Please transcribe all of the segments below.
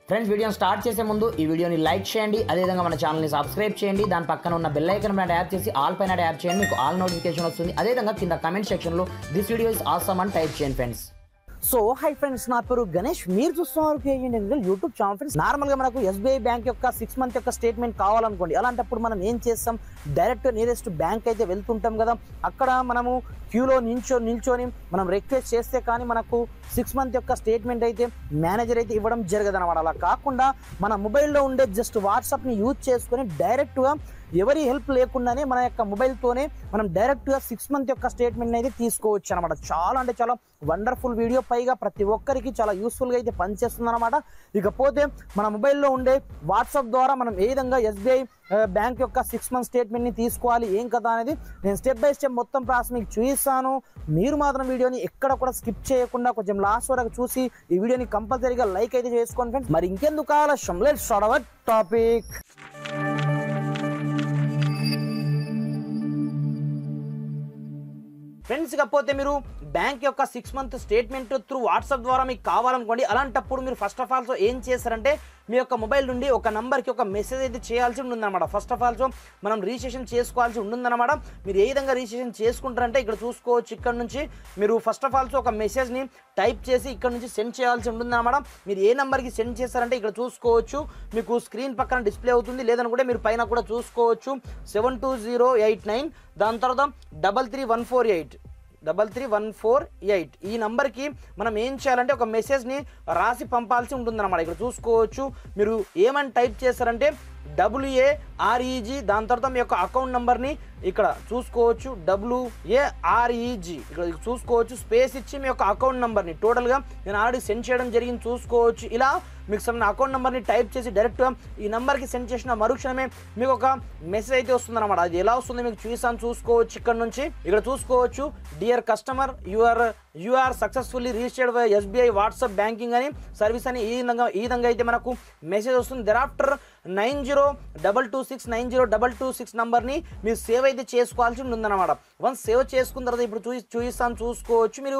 Friends వీడియోని start చేసే ముందు ఈ వీడియోని లైక్ చేయండి, అదేవిధంగా మన ఛానల్ని సబ్స్క్రైబ్ చేయండి. దాని పక్కన ఉన్న బెల్ ఐకాన్ పైన ట్యాప్ చేసి ఆల్ పైన ట్యాప్ చేయండి, మీకు ఆల్ నోటిఫికేషన్ వస్తుంది. అదేవిధంగా కింద కమెంట్ సెక్షన్లో దిస్ వీడియో ఇస్ ఆసమ్ అని టైప్ చేయండి ఫ్రెండ్స్. సో హై ఫ్రెండ్స్, నా పేరు గణేష్, మీరు చూస్తున్నారు కేజీ యూట్యూబ్ ఛానల్. ఫ్రెండ్స్ నార్మల్గా మనకు ఎస్బీఐ బ్యాంక్ యొక్క 6 month యొక్క స్టేట్మెంట్ కావాలనుకోండి. అలాంటప్పుడు మనం ఏం చేస్తాం, డైరెక్ట్ నియరెస్ట్ బ్యాంక్ అయితే వెళ్తుంటాం కదా. అక్కడ మనము క్యూలో నిల్చొని మనం రిక్వెస్ట్ చేస్తే కానీ మనకు 6 month యొక్క స్టేట్మెంట్ అయితే మేనేజర్ అయితే ఇవ్వడం జరగదు అనమాట. అలా కాకుండా మన మొబైల్లో ఉండే జస్ట్ వాట్సాప్ని యూజ్ చేసుకొని డైరెక్ట్గా ఎవరి హెల్ప్ లేకుండానే మన యొక్క మొబైల్తోనే మనం డైరెక్ట్గా 6 month యొక్క స్టేట్మెంట్ అయితే తీసుకోవచ్చు అనమాట. చాలా అంటే చాలా వండర్ఫుల్ వీడియో, పైగా ప్రతి ఒక్కరికి చాలా యూస్ఫుల్గా అయితే పనిచేస్తుంది అనమాట. ఇకపోతే మన మొబైల్లో ఉండే వాట్సాప్ ద్వారా మనం ఏ విధంగా ఎస్బీఐ బ్యాంక్ యొక్క 6 month స్టేట్మెంట్ని తీసుకోవాలి, ఏం కదా అనేది నేను స్టెప్ బై స్టెప్ మొత్తం ప్రాసెస్ మీకు చూపిస్తాను. మీరు మాత్రం వీడియోని ఎక్కడ కూడా స్కిప్ చేయకుండా కొంచెం లాస్ట్ వరకు చూసి ఈ వీడియోని కంపల్సరీగా లైక్ అయితే చేసుకోండి ఫ్రెండ్స్. మరి ఇంకెందుకు ఆలస్యం, let's start our topic. Friends ఇకపోతే మీరు బ్యాంక్ యొక్క 6 month స్టేట్మెంట్ త్రూ వాట్సాప్ ద్వారా మీకు కావాలనుకోండి. అలాంటప్పుడు మీరు ఫస్ట్ ఆఫ్ ఆల్ ఏం చేస్తారంటే మీ యొక్క మొబైల్ నుండి ఒక నంబర్కి ఒక మెసేజ్ అయితే చేయాల్సి ఉంటుందన్నమాట. ఫస్ట్ ఆఫ్ ఆల్ మనం రిజిస్ట్రేషన్ చేసుకోవాల్సి ఉంటుందన్నమాట. మీరు ఏ విధంగా రిజిస్ట్రేషన్ చేసుకుంటారంటే ఇక్కడ చూసుకోవచ్చు. ఇక్కడ నుంచి మీరు ఫస్ట్ ఆఫ్ ఆల్ ఒక మెసేజ్ని టైప్ చేసి ఇక్కడ నుంచి సెండ్ చేయాల్సి ఉంటుందన్నమాట. మీరు ఏ నెంబర్కి సెండ్ చేస్తారంటే ఇక్కడ చూసుకోవచ్చు, మీకు స్క్రీన్ పక్కన డిస్ప్లే అవుతుంది, లేదనుకుంటే మీరు పైన కూడా చూసుకోవచ్చు 72089, దాని తర్వాత 33148 ఈ నంబర్కి మనం ఏం చేయాలంటే ఒక మెసేజ్ని రాసి పంపాల్సి ఉంటుందన్నమాట. ఇక్కడ చూసుకోవచ్చు మీరు ఏమని టైప్ చేస్తారంటే WAREG, దాని తర్వాత మీ యొక్క అకౌంట్ నెంబర్ని ఇక్కడ చూసుకోవచ్చు WAREG, ఇక్కడ చూసుకోవచ్చు స్పేస్ ఇచ్చి మీ యొక్క అకౌంట్ నెంబర్ని టోటల్గా నేను ఆల్రెడీ సెండ్ చేయడం జరిగింది చూసుకోవచ్చు. ఇలా మీకు సమ్ అకౌంట్ నెంబర్ని టైప్ చేసి డైరెక్ట్గా ఈ నెంబర్కి సెండ్ చేసిన మరుక్షణమే మీకు ఒక మెసేజ్ అయితే వస్తుందన్నమాట. అది ఎలా వస్తుంది మీకు చూసాను చూసుకోవచ్చు. ఇక్కడ నుంచి ఇక్కడ చూసుకోవచ్చు dear customer you are successfully registered by SBI WhatsApp banking అని సర్వీస్ అని ఈ విధంగా అయితే మనకు మెసేజ్ వస్తుంది. దెరాఫ్టర్ 9022690226 నంబర్ని మీరు సేవ్ అయితే చేసుకోవాల్సి ఉంటుందన్నమాట. వన్స్ సేవ్ చేసుకున్న తర్వాత ఇప్పుడు చూపిస్తాను చూసుకోవచ్చు. మీరు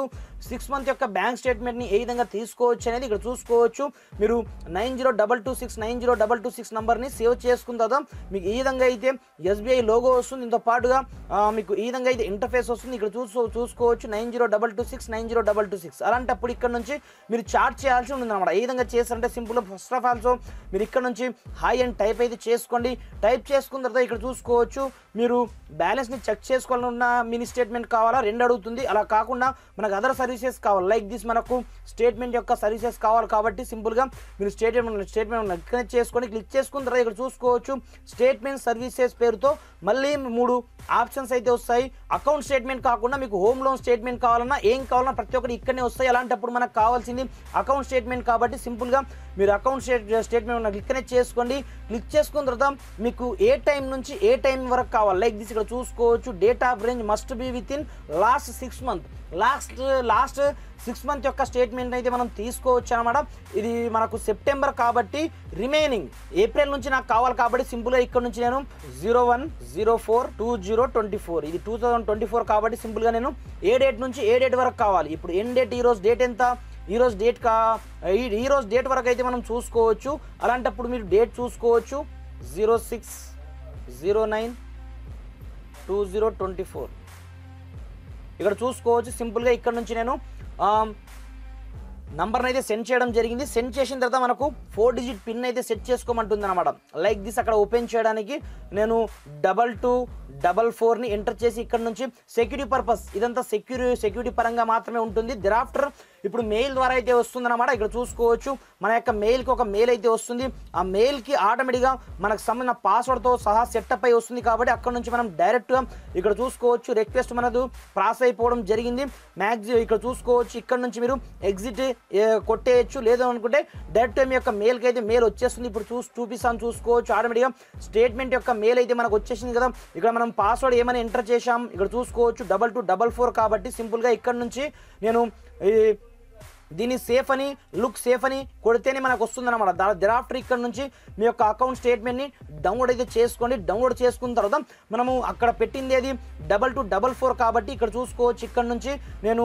6 month యొక్క బ్యాంక్ స్టేట్మెంట్ని ఏ విధంగా తీసుకోవచ్చు అనేది ఇక్కడ చూసుకోవచ్చు. మీరు 9022690226 నంబర్ని సేవ్ చేసుకున్న తర్వాత మీకు ఈ విధంగా అయితే ఎస్బీఐ లోగో వస్తుంది. దీంతో పాటుగా మీకు ఈ విధంగా అయితే ఇంటర్ఫేస్ వస్తుంది. ఇక్కడ చూసుకోవచ్చు 9022690226. అలాంటప్పుడు ఇక్కడ నుంచి మీరు చాట్ చేయాల్సి ఉంటుందన్నమాట. ఏ విధంగా చేస్తారంటే సింపుల్, ఫస్ట్ ఆఫ్ ఆల్ మీరు ఇక్కడ నుంచి హాయ్ అని టైప్ అయితే చేసుకోండి. టైప్ చేసుకున్న తర్వాత ఇక్కడ చూసుకోవచ్చు మీరు బ్యాలెన్స్ని చెక్ చేసుకోవాలన్న మినీ స్టేట్మెంట్ కావాలా 2 అడుగుతుంది. అలా కాకుండా మనకు అదర్ సర్వీసెస్ కావాలి, లైక్ దిస్ మనకు స్టేట్మెంట్ యొక్క సర్వీసెస్ కావాలి కాబట్టి సింపుల్గా మీరు స్టేట్మెంట్ కనెక్ట్ చేసుకొని క్లిక్ చేసుకున్న తర్వాత ఇక్కడ చూసుకోవచ్చు స్టేట్మెంట్ సర్వీసెస్ పేరుతో మళ్ళీ 3 ఆప్షన్స్ అయితే వస్తాయి. అకౌంట్ స్టేట్మెంట్ కాకుండా మీకు హోమ్ లోన్ స్టేట్మెంట్ కావాలన్నా ఏం కావాలన్నా ప్రతి ఒక్కటి ఇక్కడనే వస్తాయి. అలాంటప్పుడు మనకు కావాల్సింది అకౌంట్ స్టేట్మెంట్ కాబట్టి సింపుల్గా మీరు అకౌంట్ స్టేట్మెంట్ క్లిక్ చేసుకోండి. క్లిక్ చేసుకున్న తర్వాత మీకు ఏ టైం నుంచి ఏ టైం వరకు కావాలి, లైక్ దిస్ ఇక్కడ చూసుకోవచ్చు date of range must be with in last 6 month. Last 6 month యొక్క స్టేట్మెంట్ అయితే మనం తీసుకోవచ్చు అనమాట. ఇది మనకు సెప్టెంబర్ కాబట్టి రిమైనింగ్ ఏప్రిల్ నుంచి నాకు కావాలి కాబట్టి సింపుల్గా ఇక్కడ నుంచి నేను 01/04/2024 ఇది 2024 కాబట్టి సింపుల్గా నేను ఏ డేట్ నుంచి ఏ డేట్ వరకు కావాలి. ఇప్పుడు ఎండ్ డేట్ ఈరోజు డేట్ ఎంత, ఈరోజు డేట్ వరకు అయితే మనం చూసుకోవచ్చు. అలాంటప్పుడు మీరు డేట్ చూసుకోవచ్చు 06/09/2024 ఇక్కడ చూసుకోవచ్చు. సింపుల్గా ఇక్కడ నుంచి నేను నంబర్ని అయితే సెండ్ చేయడం జరిగింది. సెండ్ చేసిన తర్వాత మనకు 4 digit పిన్ అయితే సెట్ చేసుకోమంటుంది అనమాట. లైక్ దిస్ అక్కడ ఓపెన్ చేయడానికి నేను 2244ని ఎంటర్ చేసి ఇక్కడ నుంచి సెక్యూరిటీ పర్పస్ ఇదంతా సెక్యూరిటీ పరంగా మాత్రమే ఉంటుంది. దెరాఫ్టర్ ఇప్పుడు మెయిల్ ద్వారా అయితే వస్తుందన్నమాట. ఇక్కడ చూసుకోవచ్చు మన యొక్క మెయిల్కి ఒక మెయిల్ అయితే వస్తుంది. ఆ మెయిల్కి ఆటోమేటిక్గా మనకు సంబంధించిన పాస్వర్డ్తో సహా సెటప్ అయి వస్తుంది కాబట్టి అక్కడ నుంచి మనం డైరెక్ట్గా ఇక్కడ చూసుకోవచ్చు రిక్వెస్ట్ మనకు ప్రాసెస్ అయిపోవడం జరిగింది. మ్యాక్సిమం ఇక్కడ చూసుకోవచ్చు ఇక్కడ నుంచి మీరు ఎగ్జిట్ కొట్టేయచ్చు, లేదు అనుకుంటే డైరెక్ట్ మీ యొక్క మెయిల్కి అయితే మెయిల్ వచ్చేస్తుంది. ఇప్పుడు చూపిస్తాను చూసుకోవచ్చు ఆటోమేటిక్గా స్టేట్మెంట్ యొక్క మెయిల్ అయితే మనకు వచ్చేసింది కదా. ఇక్కడ మనం పాస్వర్డ్ ఏమైనా ఎంటర్ చేసాం ఇక్కడ చూసుకోవచ్చు 2244 కాబట్టి సింపుల్గా ఇక్కడ నుంచి నేను దీన్ని సేఫ్ అని లుక్ సేఫ్ అని కొడితేనే మనకు వస్తుంది అనమాట. thereafter ఇక్కడ నుంచి మీ యొక్క అకౌంట్ స్టేట్మెంట్ని డౌన్లోడ్ అయితే చేసుకోండి. డౌన్లోడ్ చేసుకున్న తర్వాత మనము అక్కడ పెట్టింది ఏది 2244 కాబట్టి ఇక్కడ చూసుకోవచ్చు. ఇక్కడ నుంచి నేను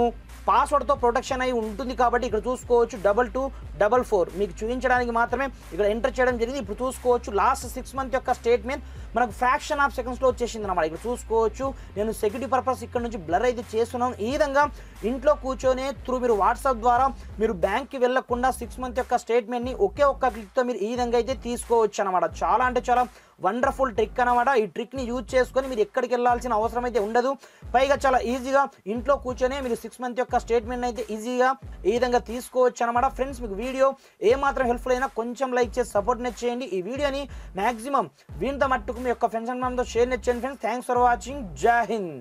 పాస్వర్డ్తో ప్రొటెక్షన్ అయి ఉంటుంది కాబట్టి ఇక్కడ చూసుకోవచ్చు 2244 మీకు చూపించడానికి మాత్రమే ఇక్కడ ఎంటర్ చేయడం జరిగింది. ఇప్పుడు చూసుకోవచ్చు లాస్ట్ 6 month యొక్క స్టేట్మెంట్ మనకు ఫ్రాక్షన్ ఆఫ్ సెకండ్స్లో వచ్చేసింది అన్నమాట. ఇక్కడ చూసుకోవచ్చు నేను సెక్యూరిటీ పర్పస్ ఇక్కడ నుంచి బ్లర్ అయితే చేస్తున్నాను. ఈ విధంగా ఇంట్లో కూర్చొని మీరు వాట్సాప్ ద్వారా మీరు బ్యాంక్కి వెళ్ళకుండా 6 month యొక్క స్టేట్మెంట్ని ఒకే ఒక్క క్లిక్తో మీరు ఈ విధంగా అయితే తీసుకోవచ్చు అనమాట. చాలా అంటే చాలా వండర్ఫుల్ ట్రిక్ అనమాట. ఈ ట్రిక్ని యూజ్ చేసుకొని మీరు ఎక్కడికి వెళ్ళాల్సిన అవసరం అయితే ఉండదు. పైగా చాలా ఈజీగా ఇంట్లో కూర్చొని మీరు 6 month యొక్క స్టేట్మెంట్ అయితే ఈజీగా ఈ విధంగా తీసుకోవచ్చు అనమాట. ఫ్రెండ్స్ మీకు వీడియో ఏమాత్రం హెల్ప్ఫుల్ అయినా కొంచెం లైక్ చేసి సపోర్ట్ చేయండి. ఈ వీడియోని మ్యాక్సిమం వీంత మట్టుకు మీ యొక్క ఫ్రెండ్స్ అండ్ ఫ్యామిలీతో షేర్ చేయండి ఫ్రెండ్స్. Thanks for watching. జై హింద్.